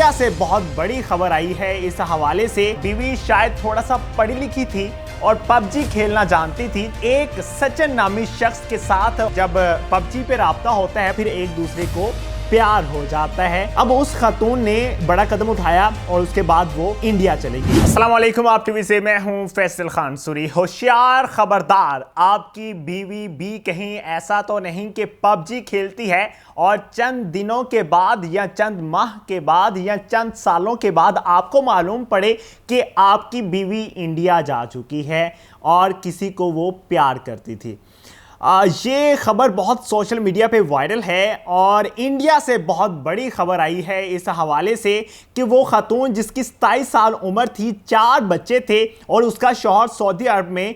India से बहुत बड़ी खबर आई है। इस हवाले से बीवी शायद थोड़ा सा पढ़ी लिखी थी और पबजी खेलना जानती थी। एक सचिन नामी शख्स के साथ जब पबजी पे राब्ता होता है फिर एक दूसरे को प्यार हो जाता है। अब उस खातून ने बड़ा कदम उठाया और उसके बाद वो इंडिया चली गई। अस्सलाम वालेकुम, आप टीवी से मैं हूं फैसल खान सूरी। होशियार, खबरदार, आपकी बीवी भी कहीं ऐसा तो नहीं कि पबजी खेलती है और चंद दिनों के बाद या चंद माह के बाद या चंद सालों के बाद आपको मालूम पड़े कि आपकी बीवी इंडिया जा चुकी है और किसी को वो प्यार करती थी। ये खबर बहुत सोशल मीडिया पे वायरल है और इंडिया से बहुत बड़ी खबर आई है इस हवाले से कि वो खातून जिसकी 27 साल उम्र थी, 4 बच्चे थे और उसका शौहर सऊदी अरब में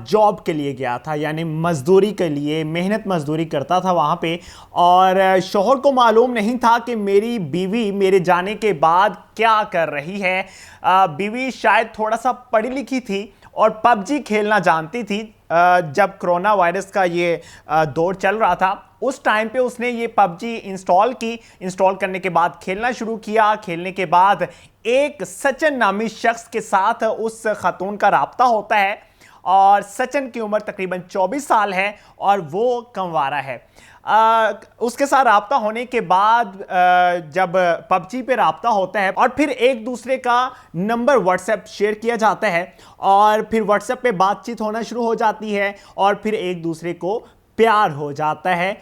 जॉब के लिए गया था, यानी मजदूरी के लिए मेहनत मजदूरी करता था वहाँ पे। और शौहर को मालूम नहीं था कि मेरी बीवी मेरे जाने के बाद क्या कर रही है। बीवी शायद थोड़ा सा पढ़ी लिखी थी और पबजी खेलना जानती थी। जब कोरोना वायरस का ये दौर चल रहा था उस टाइम पे उसने ये पबजी इंस्टॉल की। इंस्टॉल करने के बाद खेलना शुरू किया। खेलने के बाद एक सचिन नामी शख्स के साथ उस खातून का राब्ता होता है और सचिन की उम्र तकरीबन 24 साल है और वो कंवारा है। उसके साथ राब्ता होने के बाद जब पबजी पे राब्ता होता है और फिर एक दूसरे का नंबर व्हाट्सएप शेयर किया जाता है और फिर व्हाट्सएप पे बातचीत होना शुरू हो जाती है और फिर एक दूसरे को प्यार हो जाता है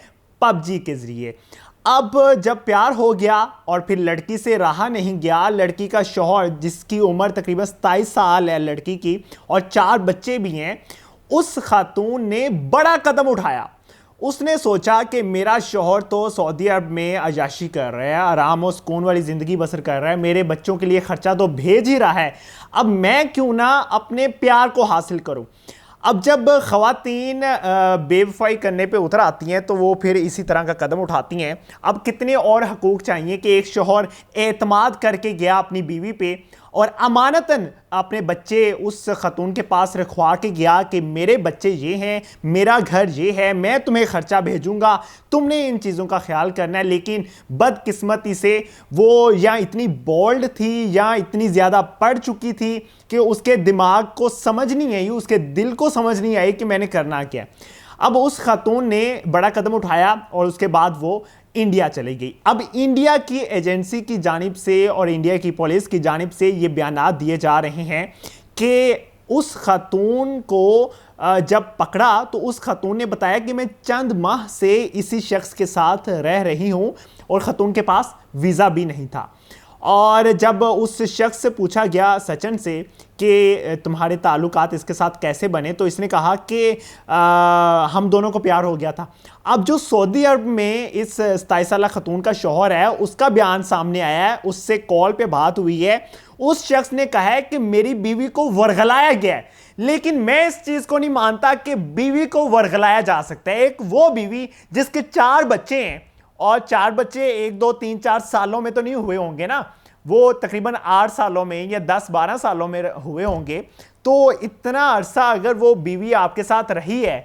पबजी के ज़रिए। अब जब प्यार हो गया और फिर लड़की से रहा नहीं गया, लड़की का शौहर जिसकी उम्र तकरीबन 27 साल है लड़की की और 4 बच्चे भी हैं, उस खातून ने बड़ा कदम उठाया। उसने सोचा कि मेरा शौहर तो सऊदी अरब में अय्याशी कर रहा है, आराम और सुकून वाली ज़िंदगी बसर कर रहा है, मेरे बच्चों के लिए ख़र्चा तो भेज ही रहा है, अब मैं क्यों ना अपने प्यार को हासिल करूं। अब जब ख़वातीन बेवफाई करने पे उतर आती हैं तो वो फिर इसी तरह का कदम उठाती हैं। अब कितने और हकूक़ चाहिए कि एक शौहर एतमाद करके गया अपनी बीवी पे और अमानतन अपने बच्चे उस खातून के पास रखवा के गया कि मेरे बच्चे ये हैं, मेरा घर ये है, मैं तुम्हें ख़र्चा भेजूंगा, तुमने इन चीज़ों का ख्याल करना है। लेकिन बदकिस्मती से वो या इतनी बोल्ड थी या इतनी ज़्यादा पढ़ चुकी थी कि उसके दिमाग को समझ नहीं आई, उसके दिल को समझ नहीं आई कि मैंने करना क्या। अब उस खातून ने बड़ा कदम उठाया और उसके बाद वो इंडिया चली गई। अब इंडिया की एजेंसी की जानिब से और इंडिया की पुलिस की जानिब से ये बयानात दिए जा रहे हैं कि उस खातून को जब पकड़ा तो उस खातून ने बताया कि मैं चंद माह से इसी शख्स के साथ रह रही हूँ और खातून के पास वीज़ा भी नहीं था। और जब उस शख्स से पूछा गया सचिन से कि तुम्हारे ताल्लुकात इसके साथ कैसे बने तो इसने कहा कि हम दोनों को प्यार हो गया था। अब जो सऊदी अरब में इस 27 साला खातून का शौहर है उसका बयान सामने आया है, उससे कॉल पे बात हुई है। उस शख्स ने कहा है कि मेरी बीवी को वरगलाया गया है, लेकिन मैं इस चीज़ को नहीं मानता कि बीवी को वरगलाया जा सकता है। एक वो बीवी जिसके 4 बच्चे हैं और 4 बच्चे 1, 2, 3, 4 सालों में तो नहीं हुए होंगे ना, वो तकरीबन 8 सालों में या 10-12 सालों में हुए होंगे। तो इतना अरसा अगर वो बीवी आपके साथ रही है,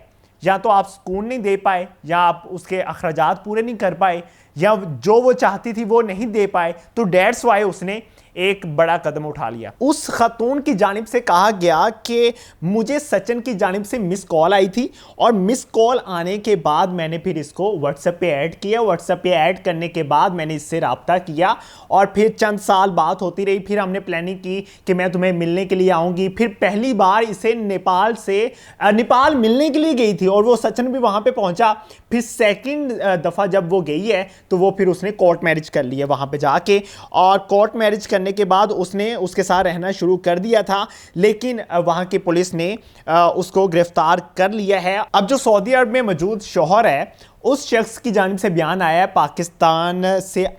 या तो आप सुकून नहीं दे पाए या आप उसके अखराजात पूरे नहीं कर पाए या जो वो चाहती थी वो नहीं दे पाए, तो डेट्स वाई उसने एक बड़ा कदम उठा लिया। उस खातून की जानिब से कहा गया कि मुझे सचिन की जानिब से मिस कॉल आई थी और मिस कॉल आने के बाद मैंने फिर इसको व्हाट्सएप पे ऐड किया। व्हाट्सएप पे ऐड करने के बाद मैंने इससे रब्ता किया और फिर चंद साल बात होती रही। फिर हमने प्लानिंग की कि मैं तुम्हें मिलने के लिए आऊँगी। फिर पहली बार इसे नेपाल मिलने के लिए गई थी और वो सचिन भी वहाँ पर पहुँचा। फिर सेकेंड दफ़ा जब वो गई है तो वो फिर उसने कोर्ट मैरिज कर लिया वहाँ पर जाके, और कोर्ट मैरिज करने के बाद उसने उसके साथ रहना शुरू कर दिया था। लेकिन वहां की पुलिस ने उसको गिरफ्तार कर लिया है। अब जो सऊदी अरब में मौजूद शौहर है उस शख्स की जानिब से बयान आया है,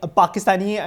पाकिस्तानी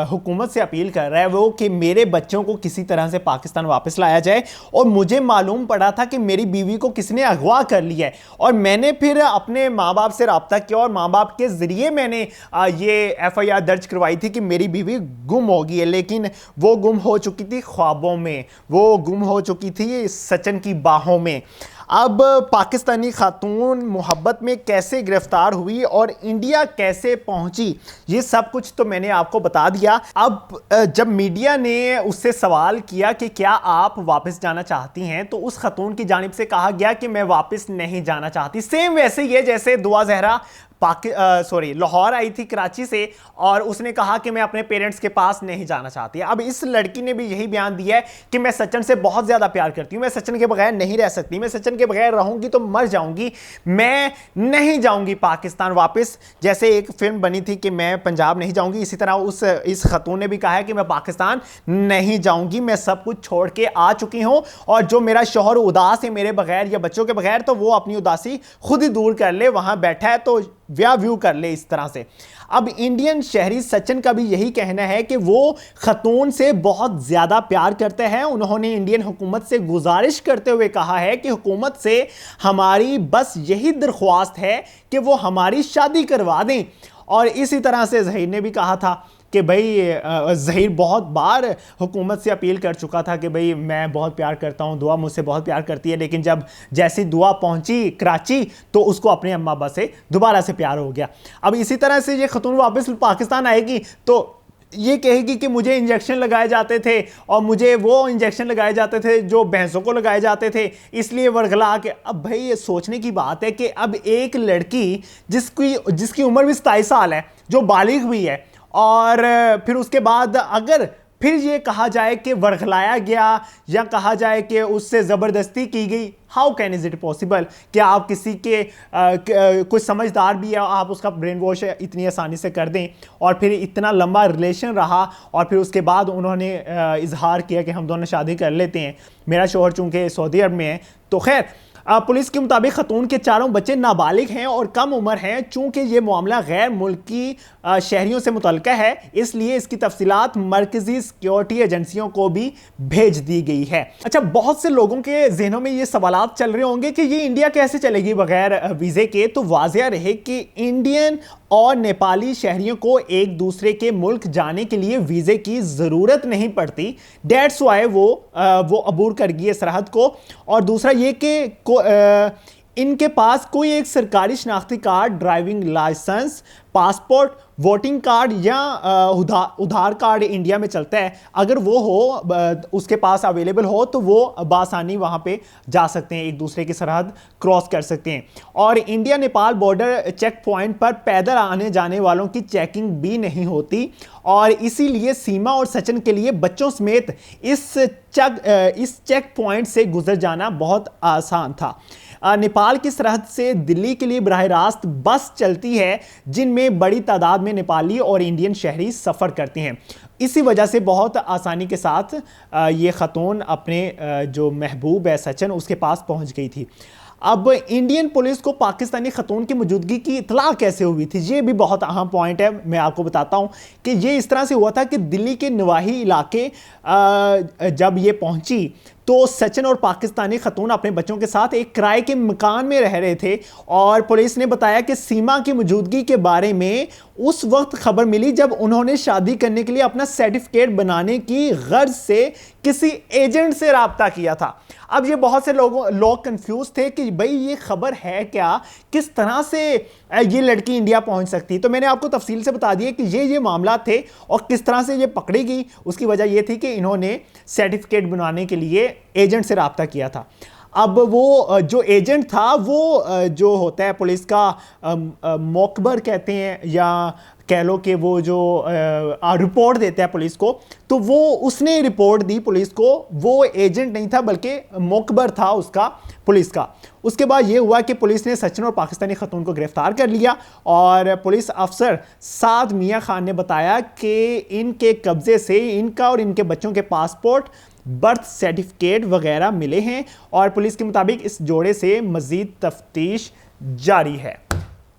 हुकूमत से अपील कर रहा है वो कि मेरे बच्चों को किसी तरह से पाकिस्तान वापस लाया जाए। और मुझे मालूम पड़ा था कि मेरी बीवी को किसने अगवा कर लिया है और मैंने फिर अपने माँ बाप से रब्ता किया और माँ बाप के ज़रिए मैंने ये FIR दर्ज करवाई थी कि मेरी बीवी गुम हो गई है। लेकिन वो गुम हो चुकी थी ख्वाबों में, वो गुम हो चुकी थी सचिन की बाहों में। अब पाकिस्तानी खातून मोहब्बत में कैसे गिरफ्तार हुई और इंडिया कैसे पहुंची, ये सब कुछ तो मैंने आपको बता दिया। अब जब मीडिया ने उससे सवाल किया कि क्या आप वापस जाना चाहती हैं, तो उस खातून की जानिब से कहा गया कि मैं वापस नहीं जाना चाहती। सेम वैसे ही है जैसे दुआ जहरा लाहौर आई थी कराची से और उसने कहा कि मैं अपने पेरेंट्स के पास नहीं जाना चाहती। अब इस लड़की ने भी यही बयान दिया है कि मैं सचिन से बहुत ज्यादा प्यार करती हूं, मैं सचिन के बगैर नहीं रह सकती, मैं सचिन के बगैर रहूंगी तो मर जाऊंगी, मैं नहीं जाऊंगी पाकिस्तान वापस। जैसे एक फिल्म बनी थी कि मैं पंजाब नहीं जाऊंगी, इसी तरह इस खतून ने भी कहा है कि मैं पाकिस्तान नहीं जाऊंगी, मैं सब कुछ छोड़ के आ चुकी हूं और जो मेरा शौहर उदास है मेरे बगैर या बच्चों के बगैर, तो वो अपनी उदासी खुद ही दूर कर ले, वहां बैठा है तो व्यू कर ले इस तरह से। अब इंडियन शहरी सचिन का भी यही कहना है कि वो खतून से बहुत ज्यादा प्यार करते हैं। उन्होंने इंडियन हुकूमत से गुजारिश करते हुए कहा है कि हुकूमत से हमारी बस यही दरख्वास्त है कि वो हमारी शादी करवा दें। और इसी तरह से ज़हीर ने भी कहा था कि भाई ज़हीर बहुत बार हुकूमत से अपील कर चुका था कि भाई मैं बहुत प्यार करता हूँ, दुआ मुझसे बहुत प्यार करती है, लेकिन जब जैसी दुआ पहुँची कराची तो उसको अपने अम्मा अब्बा से दोबारा से प्यार हो गया। अब इसी तरह से ये खतून वापस पाकिस्तान आएगी तो ये कहेगी कि मुझे इंजेक्शन लगाए जाते थे और मुझे वो इंजेक्शन लगाए जाते थे जो भैंसों को लगाए जाते थे, इसलिए वर्गला के। अब भाई ये सोचने की बात है कि अब एक लड़की जिसकी उम्र भी 27 साल है, जो बालिग भी है, और फिर उसके बाद अगर फिर ये कहा जाए कि वर्गलाया गया या कहा जाए कि उससे ज़बरदस्ती की गई, how can is it possible कि आप किसी के कुछ समझदार भी है, आप उसका ब्रेन वॉश इतनी आसानी से कर दें। और फिर इतना लंबा रिलेशन रहा और फिर उसके बाद उन्होंने इजहार किया कि हम दोनों शादी कर लेते हैं, मेरा शौहर चूँकि सऊदी अरब में है। तो खैर पुलिस के मुताबिक खतून के चारों बच्चे नाबालिग हैं और कम उम्र हैं। चूंकि ये मामला गैर मुल्की शहरियों से मुतल्लिका है, इसलिए इसकी तफसीलात मरकजी सिक्योरिटी एजेंसियों को भी भेज दी गई है। अच्छा, बहुत से लोगों के जहनों में ये सवालात चल रहे होंगे कि ये इंडिया कैसे चलेगी बगैर वीज़े के। तो वाज़िया रहे कि इंडियन और नेपाली शहरियों को एक दूसरे के मुल्क जाने के लिए वीज़े की ज़रूरत नहीं पड़ती। डेट्स वाई वो अबूर कर गई है सरहद को। और दूसरा ये कि इनके पास कोई एक सरकारी शनाख्ती card, driving licence, passport, voting card या उधार कार्ड इंडिया में चलता है, अगर वो हो उसके पास अवेलेबल हो तो वो बासानी वहाँ पे जा सकते हैं, एक दूसरे की सरहद क्रॉस कर सकते हैं। और India Nepal border check point पर पैदल आने जाने वालों की चेकिंग भी नहीं होती और इसीलिए सीमा और सचिन के लिए बच्चों समेत इस चेक पॉइंट से गुजर जाना बहुत आसान था। नेपाल की सरहद से दिल्ली के लिए बराह रास्त बस चलती है जिनमें बड़ी तादाद में नेपाली और इंडियन शहरी सफ़र करते हैं। इसी वजह से बहुत आसानी के साथ ये खतून अपने जो महबूब है सचिन, उसके पास पहुंच गई थी। अब इंडियन पुलिस को पाकिस्तानी खतून की मौजूदगी की इतला कैसे हुई थी, ये भी बहुत अहम पॉइंट है। मैं आपको बताता हूँ कि ये इस तरह से हुआ था कि दिल्ली के नवाही इलाके जब ये पहुंची तो सचिन और पाकिस्तानी खतून अपने बच्चों के साथ एक किराए के मकान में रह रहे थे और पुलिस ने बताया कि सीमा की मौजूदगी के बारे में उस वक्त खबर मिली जब उन्होंने शादी करने के लिए अपना सर्टिफिकेट बनाने की गर्ज से किसी एजेंट से राब्ता किया था। अब ये बहुत से लोग कंफ्यूज थे कि भाई ये खबर है क्या, किस तरह से ये लड़की इंडिया पहुंच सकती। तो मैंने आपको तफसील से बता दिया कि ये मामला थे और किस तरह से ये पकड़ी गई। उसकी वजह ये थी कि इन्होंने सर्टिफिकेट बनाने के लिए एजेंट से राब्ता किया था। अब वो जो एजेंट था वो जो होता है पुलिस का मोकबर कहते हैं या कह लो कि वो जो रिपोर्ट देता है पुलिस को, तो वो उसने रिपोर्ट दी पुलिस को। वो एजेंट नहीं था बल्कि मोकबर था उसका, पुलिस का। उसके बाद ये हुआ कि पुलिस ने सचिन और पाकिस्तानी खतून को गिरफ्तार कर लिया और पुलिस अफसर साद मियां खान ने बताया कि इनके कब्जे से इनका और इनके बच्चों के पासपोर्ट, बर्थ सर्टिफिकेट वगैरह मिले हैं और पुलिस के मुताबिक इस जोड़े से मजीद तफ्तीश जारी है।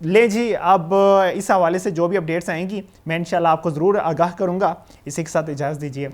ले जी, अब इस हवाले से जो भी अपडेट्स आएंगी मैं इंशाल्लाह आपको ज़रूर आगाह करूँगा। इसी के साथ इजाज़त दीजिए।